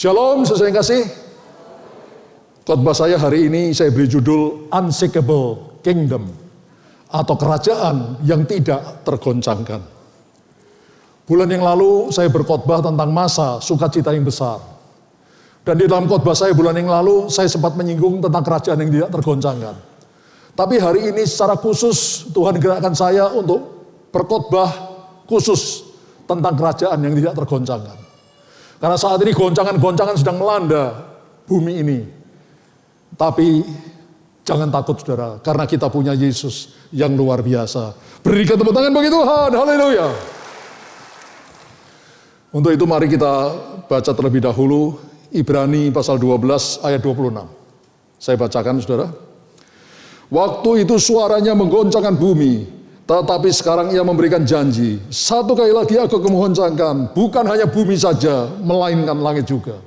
Shalom, sesuai yang kasih. Khotbah saya hari ini saya beri judul Unshakable Kingdom atau kerajaan yang tidak tergoncangkan. Bulan yang lalu saya berkhotbah tentang masa sukacita yang besar. Dan di dalam khotbah saya bulan yang lalu saya sempat menyinggung tentang kerajaan yang tidak tergoncangkan. Tapi hari ini secara khusus Tuhan gerakkan saya untuk berkhotbah khusus tentang kerajaan yang tidak tergoncangkan. Karena saat ini goncangan-goncangan sedang melanda bumi ini. Tapi jangan takut saudara, karena kita punya Yesus yang luar biasa. Berikan tepuk tangan bagi Tuhan, haleluya. Untuk itu mari kita baca terlebih dahulu Ibrani pasal 12 ayat 26. Saya bacakan saudara. Waktu itu suaranya menggoncangkan bumi. Tetapi sekarang ia memberikan janji, satu kali lagi aku menggoncangkan, bukan hanya bumi saja, melainkan langit juga.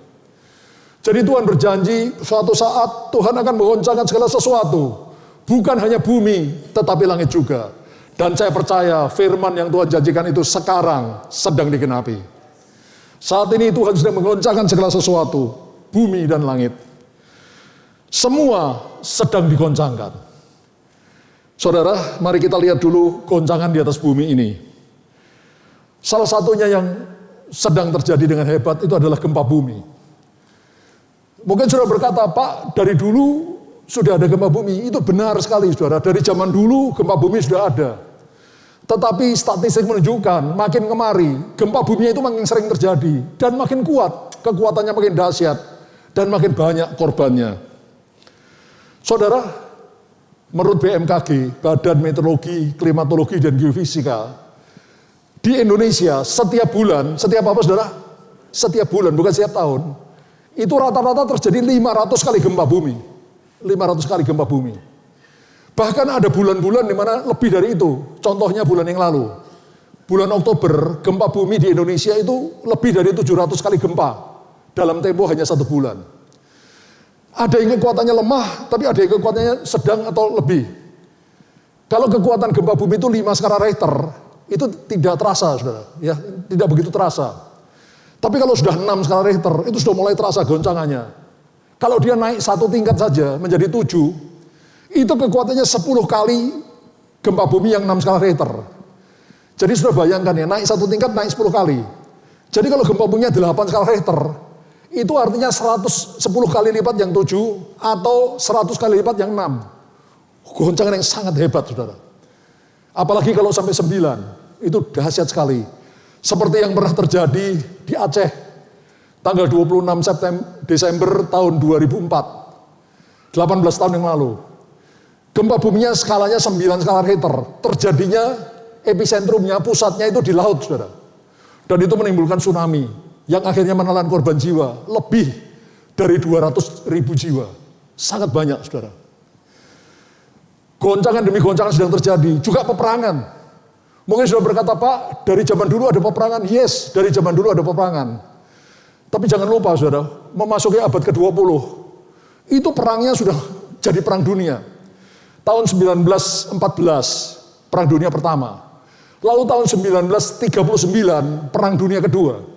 Jadi Tuhan berjanji, suatu saat Tuhan akan menggoncangkan segala sesuatu. Bukan hanya bumi, tetapi langit juga. Dan saya percaya firman yang Tuhan janjikan itu sekarang sedang digenapi. Saat ini Tuhan sedang menggoncangkan segala sesuatu, bumi dan langit. Semua sedang digoncangkan. Saudara, mari kita lihat dulu goncangan di atas bumi ini. Salah satunya yang sedang terjadi dengan hebat itu adalah gempa bumi. Mungkin saudara berkata, Pak, dari dulu sudah ada gempa bumi. Itu benar sekali saudara, dari zaman dulu gempa bumi sudah ada. Tetapi statistik menunjukkan makin kemari gempa bumi itu makin sering terjadi. Dan makin kuat, kekuatannya makin dahsyat. Dan makin banyak korbannya. Saudara, menurut BMKG, Badan Meteorologi, Klimatologi, dan Geofisika, di Indonesia setiap bulan, setiap apa saudara? Setiap bulan, bukan setiap tahun, itu rata-rata terjadi 500 kali gempa bumi. 500 kali gempa bumi. Bahkan ada bulan-bulan di mana lebih dari itu. Contohnya bulan yang lalu. Bulan Oktober, gempa bumi di Indonesia itu lebih dari 700 kali gempa. Dalam tempo hanya 1 bulan. Ada yang kekuatannya lemah, tapi ada yang kekuatannya sedang atau lebih. Kalau kekuatan gempa bumi itu 5 skala Richter, itu tidak terasa, saudara. Ya, tidak begitu terasa. Tapi kalau sudah 6 skala Richter, itu sudah mulai terasa goncangannya. Kalau dia naik 1 tingkat saja, menjadi 7, itu kekuatannya 10 kali gempa bumi yang 6 skala Richter. Jadi sudah bayangkan ya, naik 1 tingkat, naik 10 kali. Jadi kalau gempa buminya 8 skala Richter, itu artinya 110 kali lipat yang 7 atau 100 kali lipat yang 6. Goncangan yang sangat hebat saudara. Apalagi kalau sampai 9, itu dahsyat sekali. Seperti yang pernah terjadi di Aceh, tanggal 26 Desember tahun 2004. 18 tahun yang lalu. Gempa buminya skalanya 9 skala Richter. Terjadinya episentrumnya, pusatnya itu di laut saudara. Dan itu menimbulkan tsunami. Yang akhirnya menelan korban jiwa lebih dari 200.000 jiwa. Sangat banyak saudara. Goncangan demi goncangan sedang terjadi. Juga peperangan. Mungkin sudah berkata, Pak, dari zaman dulu ada peperangan. Yes, dari zaman dulu ada peperangan. Tapi jangan lupa saudara, memasuki abad ke-20, itu perangnya sudah jadi perang dunia. Tahun 1914, perang dunia pertama. Lalu tahun 1939, perang dunia kedua.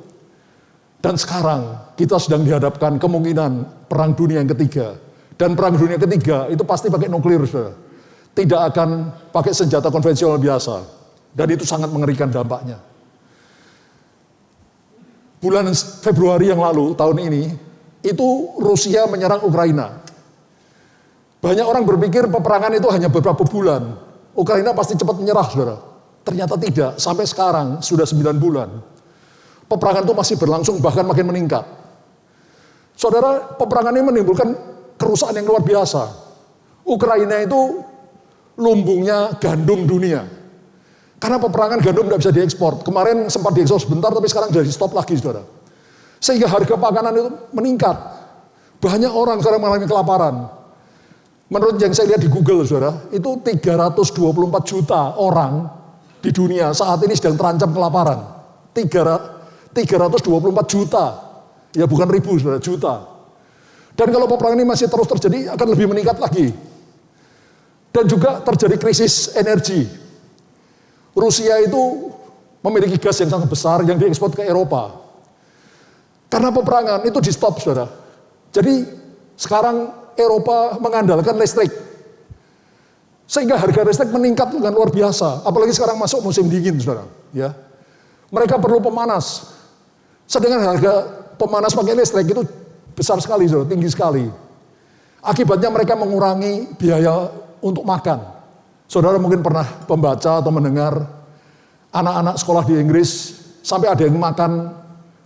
Dan sekarang kita sedang dihadapkan kemungkinan perang dunia yang ketiga. Dan perang dunia ketiga itu pasti pakai nuklir, saudara. Tidak akan pakai senjata konvensional biasa. Dan itu sangat mengerikan dampaknya. Bulan Februari yang lalu, tahun ini, itu Rusia menyerang Ukraina. Banyak orang berpikir peperangan itu hanya beberapa bulan. Ukraina pasti cepat menyerah, saudara. Ternyata tidak, sampai sekarang sudah 9 bulan. Peperangan itu masih berlangsung, bahkan makin meningkat. Saudara, peperangan ini menimbulkan kerusakan yang luar biasa. Ukraina itu lumbungnya gandum dunia. Karena peperangan gandum tidak bisa diekspor. Kemarin sempat diekspor sebentar, tapi sekarang sudah di stop lagi, saudara. Sehingga harga makanan itu meningkat. Banyak orang sekarang mengalami kelaparan. Menurut yang saya lihat di Google, saudara, itu 324 juta orang di dunia saat ini sedang terancam kelaparan. 324 juta, ya bukan ribu, saudara, juta. Dan kalau peperangan ini masih terus terjadi, akan lebih meningkat lagi. Dan juga terjadi krisis energi. Rusia itu memiliki gas yang sangat besar yang diekspor ke Eropa. Karena peperangan itu di stop, saudara. Jadi sekarang Eropa mengandalkan listrik. Sehingga harga listrik meningkat dengan luar biasa. Apalagi sekarang masuk musim dingin, saudara. Ya. Mereka perlu pemanas. Sedangkan harga pemanas pakai listrik itu besar sekali, saudara, tinggi sekali. Akibatnya mereka mengurangi biaya untuk makan. Saudara mungkin pernah membaca atau mendengar anak-anak sekolah di Inggris sampai ada yang makan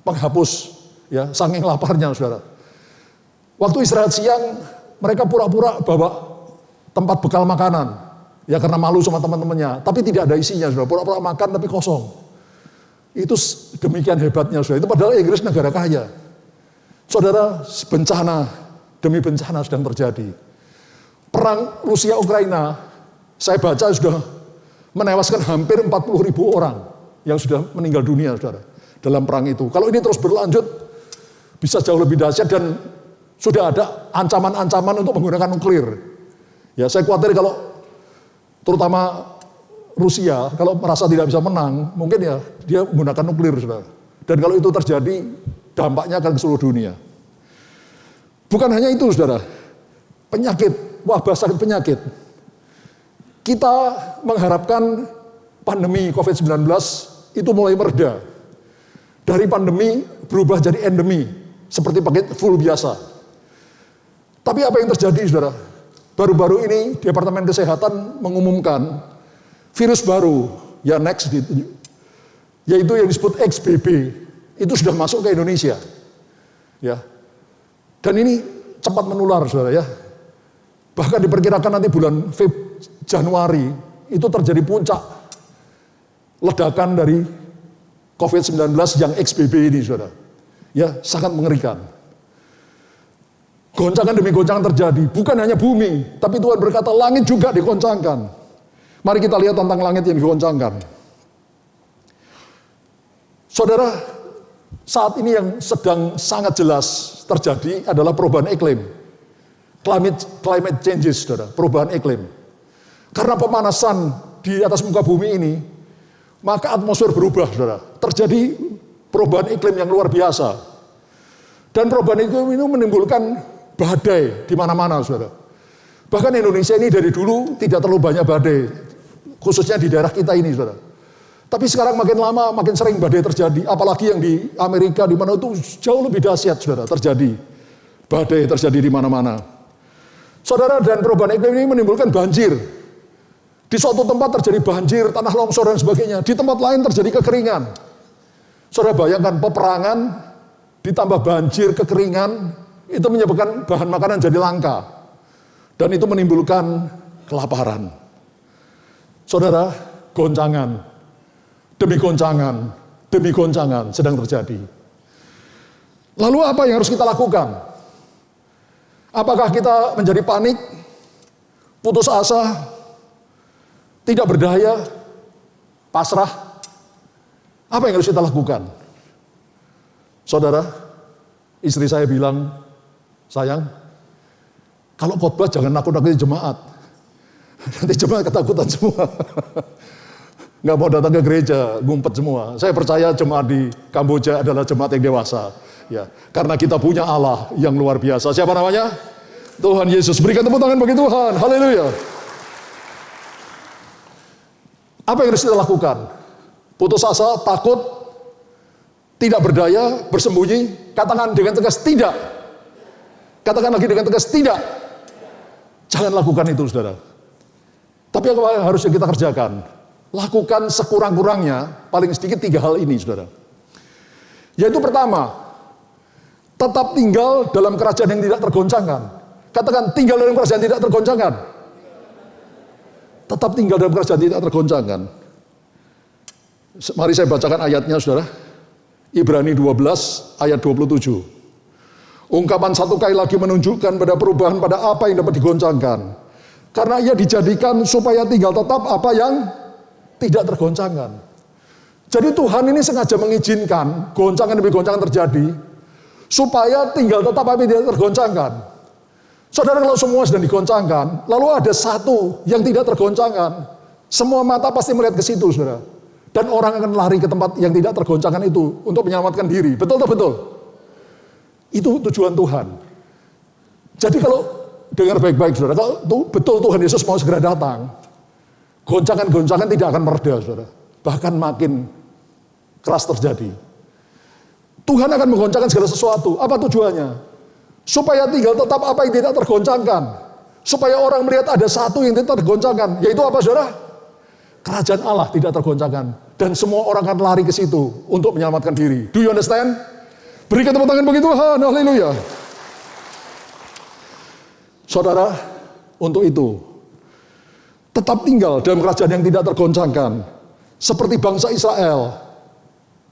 penghapus, ya, saking laparnya, saudara. Waktu istirahat siang, mereka pura-pura bawa tempat bekal makanan, ya karena malu sama teman-temannya, tapi tidak ada isinya, saudara. Pura-pura makan tapi kosong. Itu demikian hebatnya, saudara. Itu padahal Inggris negara kaya. Saudara, bencana demi bencana sedang terjadi. Perang Rusia-Ukraina, saya baca sudah menewaskan hampir 40.000 orang yang sudah meninggal dunia, saudara, dalam perang itu. Kalau ini terus berlanjut, bisa jauh lebih dahsyat dan sudah ada ancaman-ancaman untuk menggunakan nuklir. Ya, saya khawatir kalau terutama Rusia, kalau merasa tidak bisa menang, mungkin ya dia menggunakan nuklir, saudara. Dan kalau itu terjadi, dampaknya akan ke seluruh dunia. Bukan hanya itu, saudara. Penyakit, wabah sakit penyakit. Kita mengharapkan pandemi COVID-19 itu mulai mereda. Dari pandemi berubah jadi endemi, seperti pakai flu biasa. Tapi apa yang terjadi, saudara? Baru-baru ini Departemen Kesehatan mengumumkan virus baru, ya next, yaitu yang disebut XBB, itu sudah masuk ke Indonesia. Ya. Dan ini cepat menular, saudara, ya. Bahkan diperkirakan nanti bulan Januari itu terjadi puncak ledakan dari COVID-19 yang XBB ini, saudara. Ya, sangat mengerikan. Goncangan demi goncangan terjadi, bukan hanya bumi, tapi Tuhan berkata langit juga digoncangkan. Mari kita lihat tentang langit yang digoncangkan. Saudara, saat ini yang sedang sangat jelas terjadi adalah perubahan iklim. Climate changes, saudara, perubahan iklim. Karena pemanasan di atas muka bumi ini, maka atmosfer berubah, saudara. Terjadi perubahan iklim yang luar biasa. Dan perubahan iklim ini menimbulkan badai di mana-mana, saudara. Bahkan Indonesia ini dari dulu tidak terlalu banyak badai, khususnya di daerah kita ini, saudara. Tapi sekarang makin lama makin sering badai terjadi, apalagi yang di Amerika di mana itu jauh lebih dahsyat, saudara, terjadi. Badai terjadi di mana-mana. Saudara, dan perubahan iklim ini menimbulkan banjir. Di suatu tempat terjadi banjir, tanah longsor dan sebagainya. Di tempat lain terjadi kekeringan. Saudara bayangkan peperangan ditambah banjir, kekeringan, itu menyebabkan bahan makanan jadi langka. Dan itu menimbulkan kelaparan. Saudara, goncangan demi goncangan sedang terjadi. Lalu apa yang harus kita lakukan? Apakah kita menjadi panik, putus asa, tidak berdaya, pasrah? Apa yang harus kita lakukan? Saudara, istri saya bilang, sayang, kalau khotbah jangan nakut-nakutin jemaat. Nanti jemaat ketakutan semua. Nggak mau datang ke gereja, ngumpet semua. Saya percaya jemaat di Kamboja adalah jemaat yang dewasa. Ya, karena kita punya Allah yang luar biasa. Siapa namanya? Tuhan Yesus. Berikan tepuk tangan bagi Tuhan. Haleluya. Apa yang harus kita lakukan? Putus asa, takut, tidak berdaya, bersembunyi. Katakan dengan tegas tidak. Katakan lagi dengan tegas tidak. Jangan lakukan itu, saudara. Tapi apa yang harus kita kerjakan? Lakukan sekurang-kurangnya, paling sedikit 3 hal ini, saudara. Yaitu pertama, tetap tinggal dalam kerajaan yang tidak tergoncangkan. Katakan, tinggal dalam kerajaan tidak tergoncangkan. Tetap tinggal dalam kerajaan tidak tergoncangkan. Mari saya bacakan ayatnya, saudara. Ibrani 12 ayat 27. Ungkapan satu kali lagi menunjukkan pada perubahan pada apa yang dapat digoncangkan. Karena ia dijadikan supaya tinggal tetap apa yang tidak tergoncangkan. Jadi Tuhan ini sengaja mengizinkan goncangan demi goncangan terjadi, supaya tinggal tetap apa yang tidak tergoncangkan. Saudara, kalau semua sedang digoncangkan, lalu ada satu yang tidak tergoncangkan, semua mata pasti melihat ke situ, saudara. Dan orang akan lari ke tempat yang tidak tergoncangkan itu untuk menyelamatkan diri. Betul atau betul? Itu tujuan Tuhan. Jadi kalau dengar baik-baik saudara, kalau betul Tuhan Yesus mau segera datang, goncangan-goncangan tidak akan mereda saudara. Bahkan makin keras terjadi. Tuhan akan menggoncangkan segala sesuatu. Apa tujuannya? Supaya tinggal tetap apa yang tidak tergoncangkan. Supaya orang melihat ada satu yang tidak tergoncangkan. Yaitu apa saudara? Kerajaan Allah tidak tergoncangkan. Dan semua orang akan lari ke situ untuk menyelamatkan diri. Do you understand? Berikan tepuk tangan bagi Tuhan. Haleluya. Saudara, untuk itu, tetap tinggal dalam kerajaan yang tidak tergoncangkan. Seperti bangsa Israel,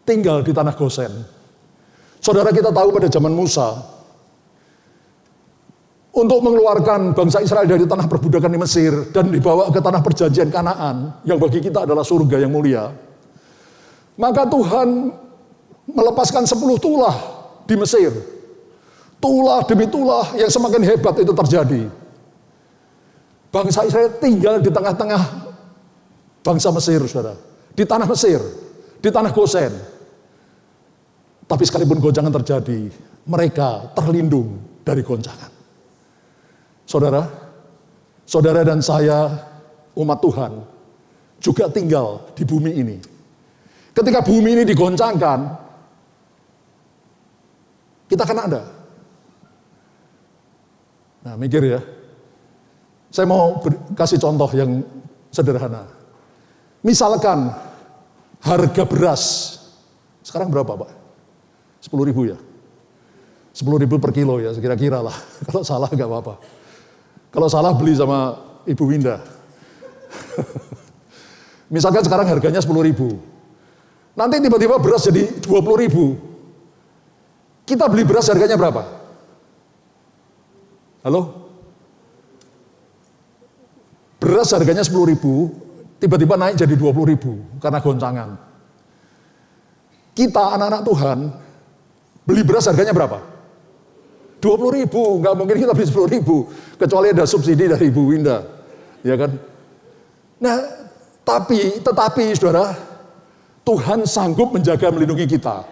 tinggal di tanah Gosen. Saudara, kita tahu pada zaman Musa, untuk mengeluarkan bangsa Israel dari tanah perbudakan di Mesir dan dibawa ke tanah perjanjian Kanaan, yang bagi kita adalah surga yang mulia, maka Tuhan melepaskan 10 tulah di Mesir. Tulah demi tulah yang semakin hebat itu terjadi. Bangsa Israel tinggal di tengah-tengah bangsa Mesir, saudara. Di tanah Mesir, di tanah Gosen. Tapi sekalipun goncangan terjadi, mereka terlindung dari goncangan. Saudara, saudara dan saya, umat Tuhan, juga tinggal di bumi ini. Ketika bumi ini digoncangkan, kita kena ada. Nah, mikir ya. Saya mau kasih contoh yang sederhana. Misalkan harga beras sekarang berapa, Pak? 10.000 ya? 10.000 per kilo ya, kira-kira lah. Kalau salah nggak apa-apa. Kalau salah beli sama Ibu Winda. Misalkan sekarang harganya 10.000. Nanti tiba-tiba beras jadi 20.000. Kita beli beras harganya berapa? Halo? Beras harganya 10.000, tiba-tiba naik jadi 20.000 karena goncangan. Kita anak-anak Tuhan beli beras harganya berapa? 20.000, nggak mungkin kita beli 10.000 kecuali ada subsidi dari Ibu Winda, ya kan? Nah, tetapi saudara, Tuhan sanggup menjaga melindungi kita.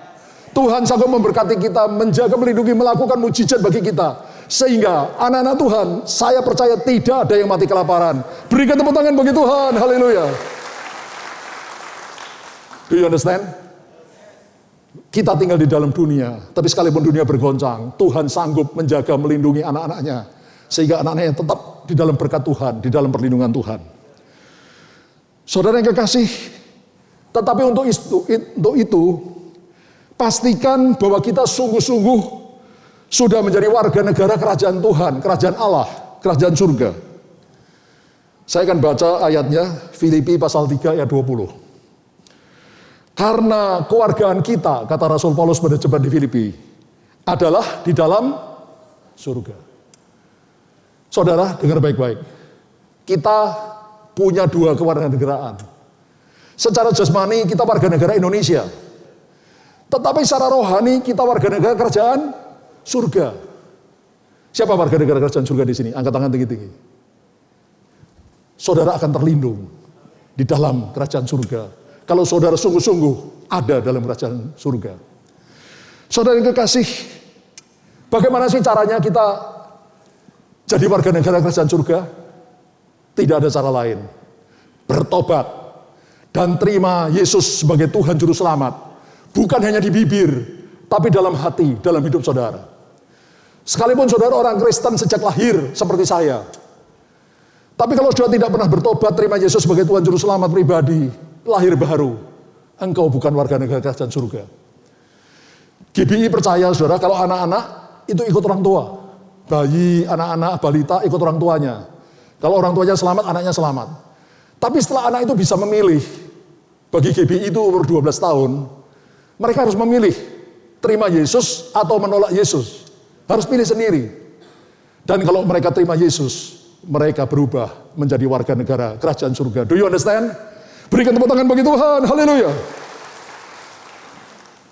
Tuhan sanggup memberkati kita, menjaga melindungi, melakukan mujizat bagi kita. Sehingga anak-anak Tuhan, saya percaya tidak ada yang mati kelaparan. Berikan tepuk tangan bagi Tuhan, haleluya. Do you understand? Kita tinggal di dalam dunia, tapi sekalipun dunia bergoncang, Tuhan sanggup menjaga, melindungi anak-anaknya. Sehingga anak-anaknya tetap di dalam berkat Tuhan, di dalam perlindungan Tuhan. Saudara yang kekasih, tetapi untuk itu, pastikan bahwa kita sungguh-sungguh sudah menjadi warga negara kerajaan Tuhan, kerajaan Allah, kerajaan surga. Saya akan baca ayatnya, Filipi pasal 3 ayat 20. Karena kewargaan kita, kata Rasul Paulus pada jemaat di Filipi, adalah di dalam surga. Saudara, dengar baik-baik. Kita punya 2 kewarganegaraan. Secara jasmani kita warga negara Indonesia. Tetapi secara rohani kita warga negara kerajaan surga. Siapa warga negara kerajaan surga di sini? Angkat tangan tinggi-tinggi. Saudara akan terlindung di dalam kerajaan surga. Kalau saudara sungguh-sungguh ada dalam kerajaan surga. Saudara yang kekasih, bagaimana sih caranya kita jadi warga negara kerajaan surga? Tidak ada cara lain. Bertobat dan terima Yesus sebagai Tuhan Juru Selamat. Bukan hanya di bibir, tapi dalam hati, dalam hidup saudara. Sekalipun saudara orang Kristen sejak lahir seperti saya. Tapi kalau saudara tidak pernah bertobat, terima Yesus sebagai Tuhan Juru Selamat pribadi, lahir baru, engkau bukan warga negara kerajaan surga. GBI percaya saudara, kalau anak-anak itu ikut orang tua. Bayi, anak-anak, balita ikut orang tuanya. Kalau orang tuanya selamat, anaknya selamat. Tapi setelah anak itu bisa memilih, bagi GBI itu umur 12 tahun, mereka harus memilih, terima Yesus atau menolak Yesus. Harus pilih sendiri. Dan kalau mereka terima Yesus, mereka berubah menjadi warga negara kerajaan surga. Do you understand? Berikan tepuk tangan bagi Tuhan, haleluya.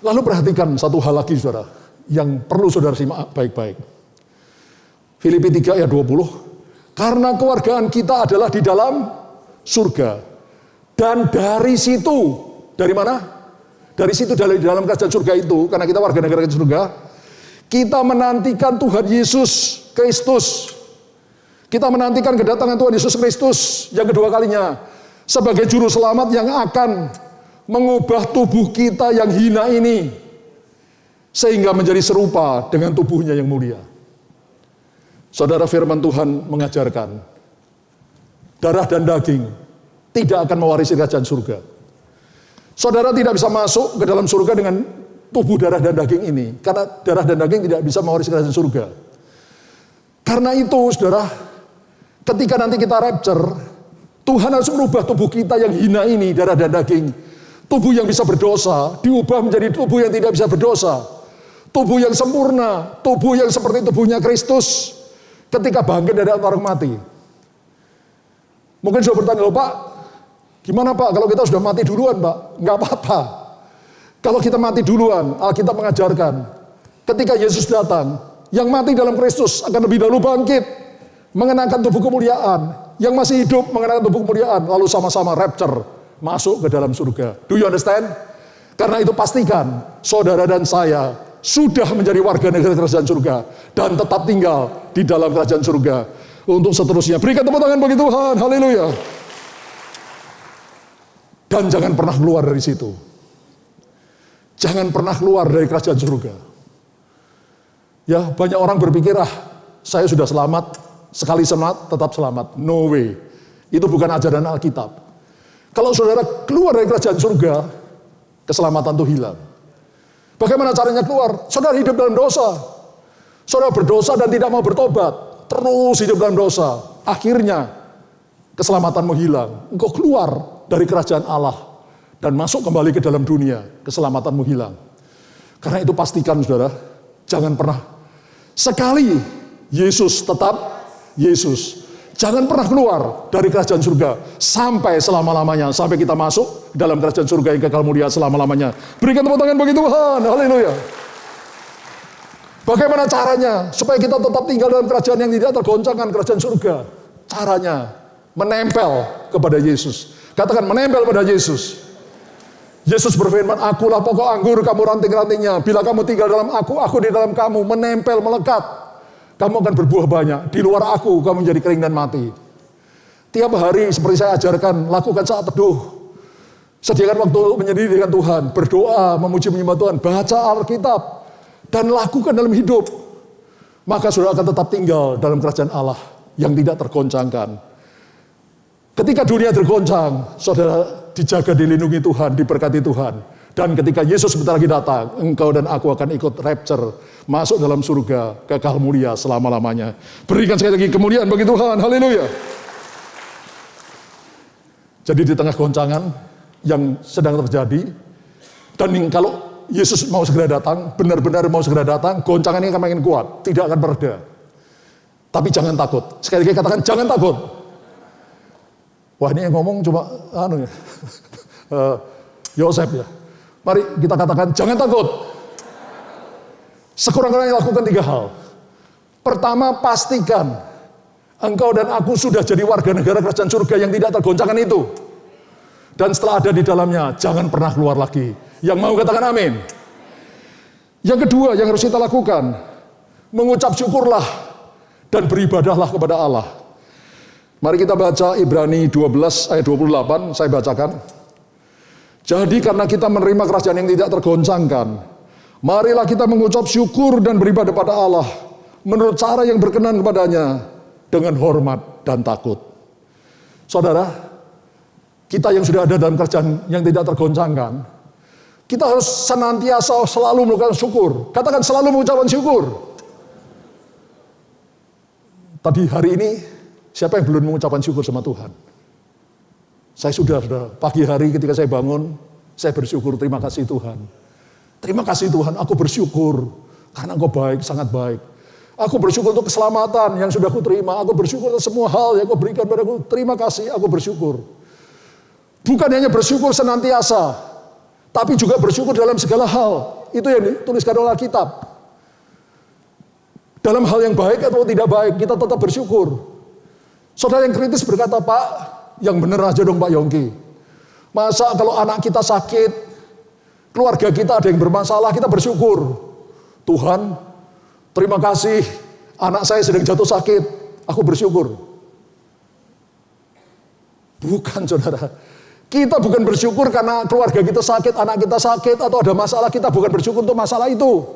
Lalu perhatikan satu hal lagi saudara, yang perlu saudara simak baik-baik. Filipi 3 ayat 20. Karena kewargaan kita adalah di dalam surga. Dan dari situ, dari mana? Dari situ, dari dalam kerajaan surga itu, karena kita warga negara kerajaan surga, Kita menantikan Tuhan Yesus Kristus. Kita menantikan kedatangan Tuhan Yesus Kristus yang kedua kalinya. Sebagai juru selamat yang akan mengubah tubuh kita yang hina ini. Sehingga menjadi serupa dengan tubuhnya yang mulia. Saudara, firman Tuhan mengajarkan. Darah dan daging tidak akan mewarisi kerajaan surga. Saudara tidak bisa masuk ke dalam surga dengan tubuh darah dan daging ini. Karena darah dan daging tidak bisa mewarisi kerajaan surga. Karena itu, saudara, ketika nanti kita rapture, Tuhan harus merubah tubuh kita yang hina ini, darah dan daging. Tubuh yang bisa berdosa, diubah menjadi tubuh yang tidak bisa berdosa. Tubuh yang sempurna, tubuh yang seperti tubuhnya Kristus. Ketika bangkit dari antara orang mati. Mungkin sudah bertanya, loh Pak, gimana Pak kalau kita sudah mati duluan Pak? Enggak apa-apa. Kalau kita mati duluan, Alkitab mengajarkan, ketika Yesus datang, yang mati dalam Kristus akan lebih dahulu bangkit, mengenakan tubuh kemuliaan, yang masih hidup mengenakan tubuh kemuliaan, lalu sama-sama rapture, masuk ke dalam surga. Do you understand? Karena itu pastikan, saudara dan saya sudah menjadi warga negara kerajaan surga, dan tetap tinggal di dalam kerajaan surga, untuk seterusnya. Berikan tepuk tangan bagi Tuhan, haleluya. Dan jangan pernah keluar dari situ. Jangan pernah keluar dari kerajaan surga. Ya, banyak orang berpikir, saya sudah selamat, sekali selamat, tetap selamat. No way. Itu bukan ajaran Alkitab. Kalau saudara keluar dari kerajaan surga, keselamatan itu hilang. Bagaimana caranya keluar? Saudara hidup dalam dosa. Saudara berdosa dan tidak mau bertobat. Terus hidup dalam dosa. Akhirnya, keselamatanmu hilang. Engkau keluar dari kerajaan Allah. Dan masuk kembali ke dalam dunia, keselamatanmu hilang. Karena itu pastikan saudara, jangan pernah. Sekali Yesus tetap Yesus. Jangan pernah keluar dari kerajaan surga sampai selama-lamanya. Sampai kita masuk dalam kerajaan surga yang kekal mulia selama-lamanya. Berikan tepuk tangan bagi Tuhan, haleluya. Bagaimana caranya supaya kita tetap tinggal dalam kerajaan yang tidak tergoncangkan, kerajaan surga? Caranya menempel kepada Yesus. Katakan menempel pada Yesus. Yesus berfirman, akulah pokok anggur, kamu ranting-rantingnya. Bila kamu tinggal dalam aku di dalam kamu, menempel, melekat. Kamu akan berbuah banyak. Di luar aku, kamu menjadi kering dan mati. Tiap hari, seperti saya ajarkan, lakukan saat teduh. Sediakan waktu menyendiri dengan Tuhan. Berdoa, memuji menyembah Tuhan. Baca Alkitab. Dan lakukan dalam hidup. Maka saudara akan tetap tinggal dalam kerajaan Allah yang tidak tergoncangkan. Ketika dunia tergoncang, saudara dijaga, dilindungi Tuhan, diberkati Tuhan. Dan ketika Yesus sebentar lagi datang, engkau dan aku akan ikut rapture, masuk dalam surga, kekal mulia selama-lamanya. Berikan sekali lagi kemuliaan bagi Tuhan, haleluya. Jadi di tengah goncangan yang sedang terjadi, dan kalau Yesus mau segera datang, benar-benar mau segera datang, goncangan ini akan makin kuat, tidak akan mereda. Tapi jangan takut, sekali lagi katakan jangan takut. Wah, ini yang ngomong cuma Yosef ya. Mari kita katakan jangan takut. Sekurang-kurangnya lakukan 3 hal. Pertama, pastikan engkau dan aku sudah jadi warga negara kerajaan surga yang tidak tergoncangkan itu. Dan setelah ada di dalamnya, jangan pernah keluar lagi. Yang mau katakan amin. Yang kedua yang harus kita lakukan, mengucap syukurlah dan beribadahlah kepada Allah. Mari kita baca Ibrani 12 ayat 28, saya bacakan. Jadi karena kita menerima kerajaan yang tidak tergoncangkan, marilah kita mengucap syukur dan beribadah pada Allah menurut cara yang berkenan kepadanya dengan hormat dan takut. Saudara, kita yang sudah ada dalam kerajaan yang tidak tergoncangkan, kita harus senantiasa selalu melakukan syukur. Katakan selalu mengucapkan syukur. Tadi hari ini, siapa yang belum mengucapkan syukur sama Tuhan? Saya sudah pagi hari ketika saya bangun, saya bersyukur, terima kasih Tuhan. Terima kasih Tuhan, aku bersyukur karena Engkau baik, sangat baik. Aku bersyukur untuk keselamatan yang sudah aku terima. Aku bersyukur untuk semua hal yang Kau berikan padaku. Terima kasih, aku bersyukur. Bukan hanya bersyukur senantiasa, tapi juga bersyukur dalam segala hal. Itu yang dituliskan oleh Alkitab. Dalam hal yang baik atau tidak baik, kita tetap bersyukur. Saudara yang kritis berkata, Pak, yang benar aja dong Pak Yongki. Masa kalau anak kita sakit, keluarga kita ada yang bermasalah, kita bersyukur. Tuhan, Terima kasih, anak saya sedang jatuh sakit, aku bersyukur. Bukan, saudara. Kita bukan bersyukur karena keluarga kita sakit, anak kita sakit, atau ada masalah. Kita bukan bersyukur untuk masalah itu.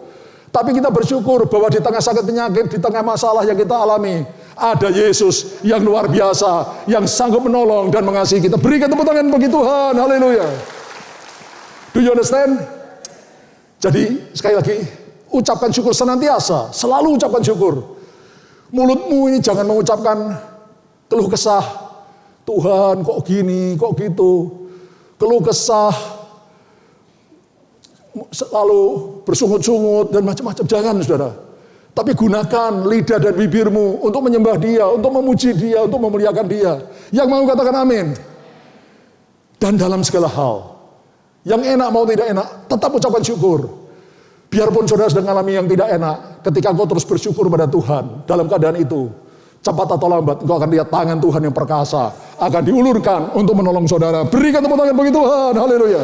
Tapi kita bersyukur bahwa di tengah sakit penyakit, di tengah masalah yang kita alami, ada Yesus yang luar biasa, yang sanggup menolong dan mengasihi kita. Berikan tepuk tangan bagi Tuhan, haleluya. Do you understand? Jadi sekali lagi, ucapkan syukur senantiasa, selalu ucapkan syukur. Mulutmu ini jangan mengucapkan keluh kesah. Tuhan kok gini, kok gitu. Keluh kesah, selalu bersungut-sungut dan macam-macam. Jangan, saudara. Tapi gunakan lidah dan bibirmu untuk menyembah Dia, untuk memuji Dia, untuk memuliakan Dia. Yang mau katakan amin. Dan dalam segala hal, yang enak mau tidak enak, tetap ucapkan syukur. Biarpun saudara sedang mengalami yang tidak enak, ketika kau terus bersyukur pada Tuhan, dalam keadaan itu, cepat atau lambat, engkau akan lihat tangan Tuhan yang perkasa akan diulurkan untuk menolong saudara. Berikan tepuk tangan bagi Tuhan, haleluya.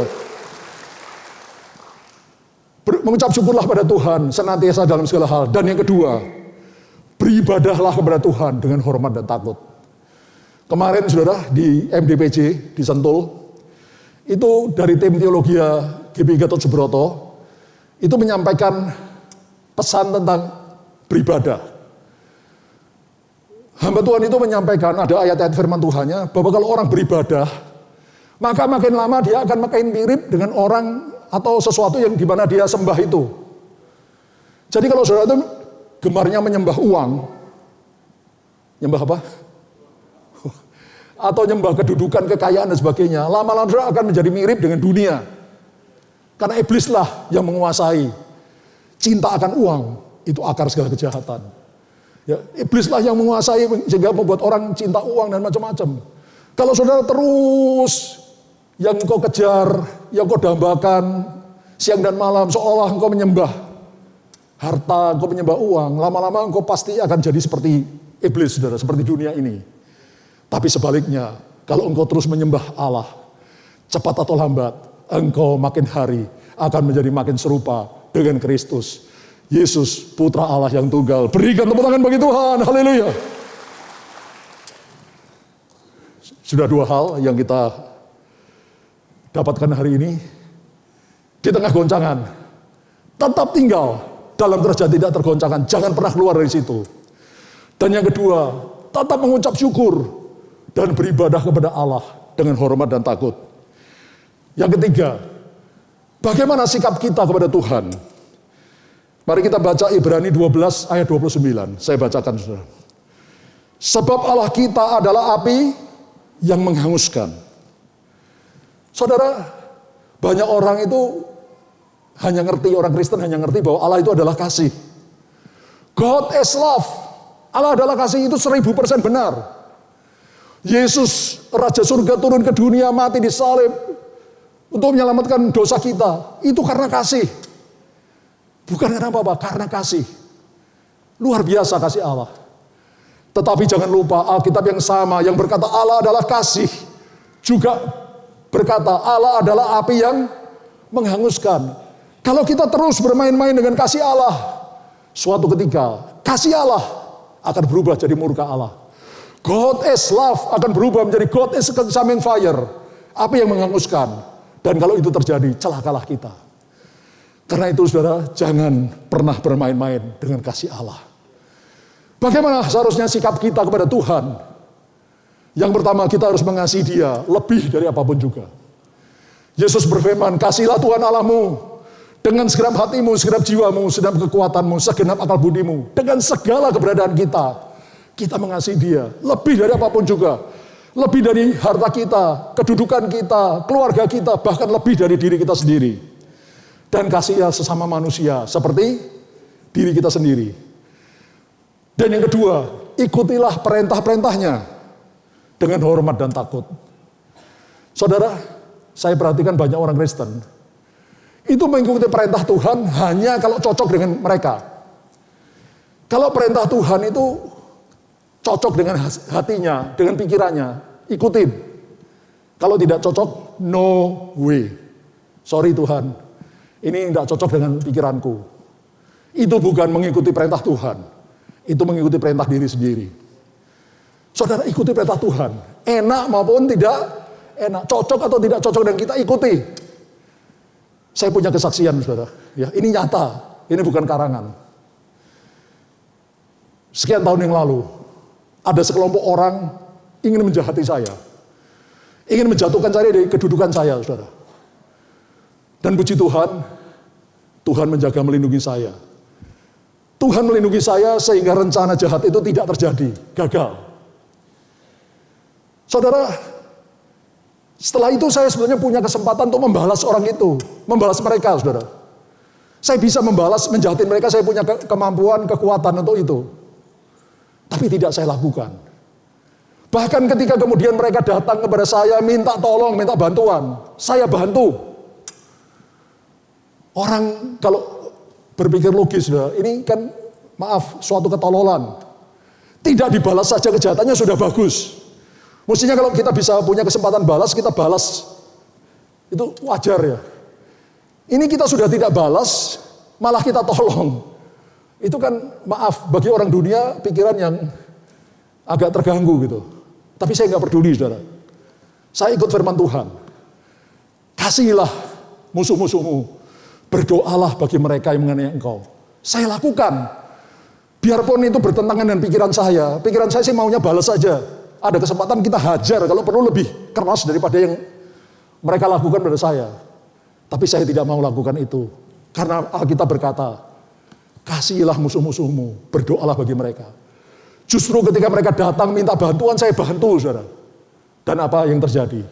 Mengucap syukurlah pada Tuhan senantiasa dalam segala hal. Dan yang kedua, beribadahlah kepada Tuhan dengan hormat dan takut. Kemarin saudara di MDPJ di Sentul, itu dari tim teologi GBI Gatot Subroto, itu menyampaikan pesan tentang beribadah. Hamba Tuhan itu menyampaikan, ada ayat-ayat firman Tuhannya, bahwa kalau orang beribadah, maka makin lama dia akan makin mirip dengan orang atau sesuatu yang dimana dia sembah itu. Jadi kalau saudara itu gemarnya menyembah uang, nyembah apa? Atau nyembah kedudukan, kekayaan dan sebagainya, lama-lama saudara akan menjadi mirip dengan dunia. Karena iblislah yang menguasai. Cinta akan uang, itu akar segala kejahatan. Ya, iblislah yang menguasai sehingga membuat orang cinta uang dan macam-macam. Kalau saudara terus yang engkau kejar, yang engkau dambakan siang dan malam seolah engkau menyembah harta, engkau menyembah uang, lama-lama engkau pasti akan jadi seperti iblis, saudara, seperti dunia ini. Tapi sebaliknya, kalau engkau terus menyembah Allah, cepat atau lambat, engkau makin hari akan menjadi makin serupa dengan Kristus. Yesus, putra Allah yang tunggal. Berikan tepuk tangan bagi Tuhan. Haleluya. Sudah dua hal yang kita dapatkan hari ini. Di tengah goncangan, tetap tinggal dalam derajat tidak tergoncangkan. Jangan pernah keluar dari situ. Dan yang kedua, tetap mengucap syukur dan beribadah kepada Allah dengan hormat dan takut. Yang ketiga, bagaimana sikap kita kepada Tuhan? Mari kita baca Ibrani 12 ayat 29. Saya bacakan, saudara. Sebab Allah kita adalah api yang menghanguskan. Saudara, banyak orang itu hanya ngerti, orang Kristen hanya ngerti bahwa Allah itu adalah kasih. God is love. Allah adalah kasih, itu 1000% benar. Yesus, Raja Surga turun ke dunia, mati di salib untuk menyelamatkan dosa kita. Itu karena kasih. Bukan karena apa-apa, karena kasih. Luar biasa kasih Allah. Tetapi jangan lupa Alkitab yang sama yang berkata Allah adalah kasih, juga berkata Allah adalah api yang menghanguskan. Kalau kita terus bermain-main dengan kasih Allah, suatu ketika kasih Allah akan berubah jadi murka Allah. God is love akan berubah menjadi God is consuming fire, api yang menghanguskan. Dan kalau itu terjadi, celakalah kita. Karena itu saudara, jangan pernah bermain-main dengan kasih Allah. Bagaimana seharusnya sikap kita kepada Tuhan? Yang pertama, kita harus mengasihi Dia lebih dari apapun juga. Yesus berfirman, kasihilah Tuhan Allahmu dengan segenap hatimu, segenap jiwamu, segenap kekuatanmu, segenap akal budimu. Dengan segala keberadaan kita, kita mengasihi Dia lebih dari apapun juga. Lebih dari harta kita, kedudukan kita, keluarga kita, bahkan lebih dari diri kita sendiri. Dan kasihilah sesama manusia seperti diri kita sendiri. Dan yang kedua, ikutilah perintah-perintahnya dengan hormat dan takut. Saudara, saya perhatikan banyak orang Kristen itu mengikuti perintah Tuhan hanya kalau cocok dengan mereka. Kalau perintah Tuhan itu cocok dengan hatinya, dengan pikirannya, ikutin. Kalau tidak cocok, no way. Sorry Tuhan, ini tidak cocok dengan pikiranku. Itu bukan mengikuti perintah Tuhan. Itu mengikuti perintah diri sendiri. Saudara, ikuti perintah Tuhan. Enak maupun tidak enak. Cocok atau tidak cocok dan kita ikuti. Saya punya kesaksian, saudara. Ya, ini nyata. Ini bukan karangan. Sekian tahun yang lalu, ada sekelompok orang ingin menjahati saya. Ingin menjatuhkan saya dari kedudukan saya, saudara. Dan puji Tuhan, Tuhan menjaga melindungi saya. Tuhan melindungi saya sehingga rencana jahat itu tidak terjadi, gagal. Saudara, setelah itu saya sebenarnya punya kesempatan untuk membalas orang itu, membalas mereka, saudara. Saya bisa membalas, menjahatin mereka, saya punya kemampuan, kekuatan untuk itu. Tapi tidak saya lakukan. Bahkan ketika kemudian mereka datang kepada saya, minta tolong, minta bantuan, saya bantu. Orang kalau berpikir logis, saudara, ini kan maaf, suatu ketololan. Tidak dibalas saja kejahatannya sudah bagus. Mestinya kalau kita bisa punya kesempatan balas, kita balas. Itu wajar ya. Ini kita sudah tidak balas, malah kita tolong. Itu kan maaf, bagi orang dunia pikiran yang agak terganggu gitu. Tapi saya nggak peduli, saudara. Saya ikut firman Tuhan. Kasihilah musuh-musuhmu. Berdoalah bagi mereka yang menganiaya engkau. Saya lakukan. Biarpun itu bertentangan dengan pikiran saya. Pikiran saya sih maunya balas saja. Ada kesempatan kita hajar, kalau perlu lebih keras daripada yang mereka lakukan pada saya. Tapi saya tidak mau lakukan itu. Karena Alkitab berkata, kasihilah musuh-musuhmu, berdoalah bagi mereka. Justru ketika mereka datang minta bantuan, saya bantu, saudara. Dan apa yang terjadi?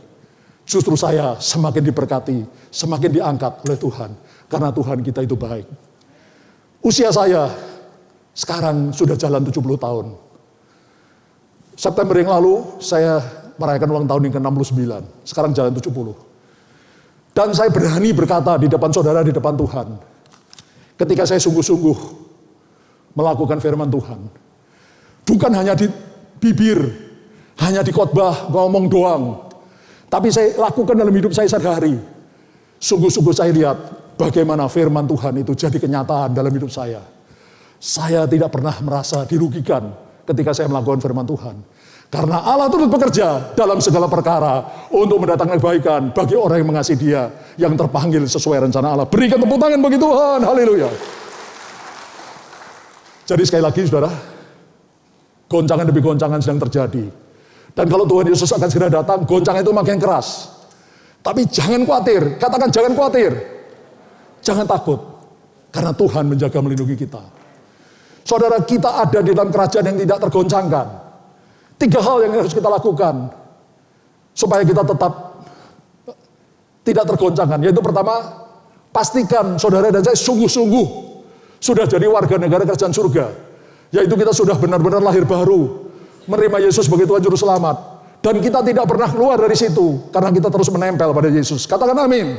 Justru saya semakin diberkati, semakin diangkat oleh Tuhan. Karena Tuhan kita itu baik. Usia saya sekarang sudah jalan 70 tahun. September yang lalu saya merayakan ulang tahun yang ke-69. Sekarang jalan 70. Dan saya berani berkata di depan saudara, di depan Tuhan. Ketika saya sungguh-sungguh melakukan firman Tuhan. Bukan hanya di bibir, hanya di khotbah, ngomong doang. Tapi saya lakukan dalam hidup saya sehari-hari. Sungguh-sungguh saya lihat bagaimana firman Tuhan itu jadi kenyataan dalam hidup saya. Saya tidak pernah merasa dirugikan ketika saya melakukan firman Tuhan. Karena Allah turut bekerja dalam segala perkara untuk mendatangkan kebaikan bagi orang yang mengasihi Dia, yang terpanggil sesuai rencana Allah. Berikan tepuk tangan bagi Tuhan, haleluya. Jadi sekali lagi saudara, goncangan demi goncangan sedang terjadi. Dan kalau Tuhan Yesus akan segera datang, goncangan itu makin keras. Tapi jangan khawatir, katakan jangan khawatir. Jangan takut, karena Tuhan menjaga melindungi kita. Saudara, kita ada di dalam kerajaan yang tidak tergoncangkan. 3 hal yang harus kita lakukan supaya kita tetap tidak tergoncangkan. Yaitu pertama, pastikan saudara dan saya sungguh-sungguh sudah jadi warga negara kerajaan surga. Yaitu kita sudah benar-benar lahir baru, menerima Yesus sebagai Tuhan Juru Selamat. Dan kita tidak pernah keluar dari situ, karena kita terus menempel pada Yesus. Katakan amin.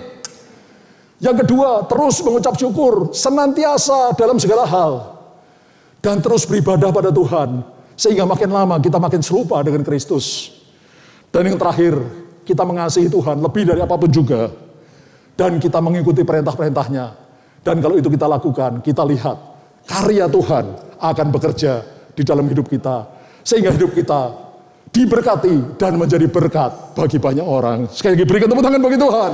Yang kedua, terus mengucap syukur, senantiasa dalam segala hal. Dan terus beribadah pada Tuhan. Sehingga makin lama kita makin serupa dengan Kristus. Dan yang terakhir, kita mengasihi Tuhan lebih dari apapun juga. Dan kita mengikuti perintah-perintahnya. Dan kalau itu kita lakukan, kita lihat karya Tuhan akan bekerja di dalam hidup kita. Sehingga hidup kita diberkati dan menjadi berkat bagi banyak orang. Sekali lagi berikan tepuk tangan bagi Tuhan.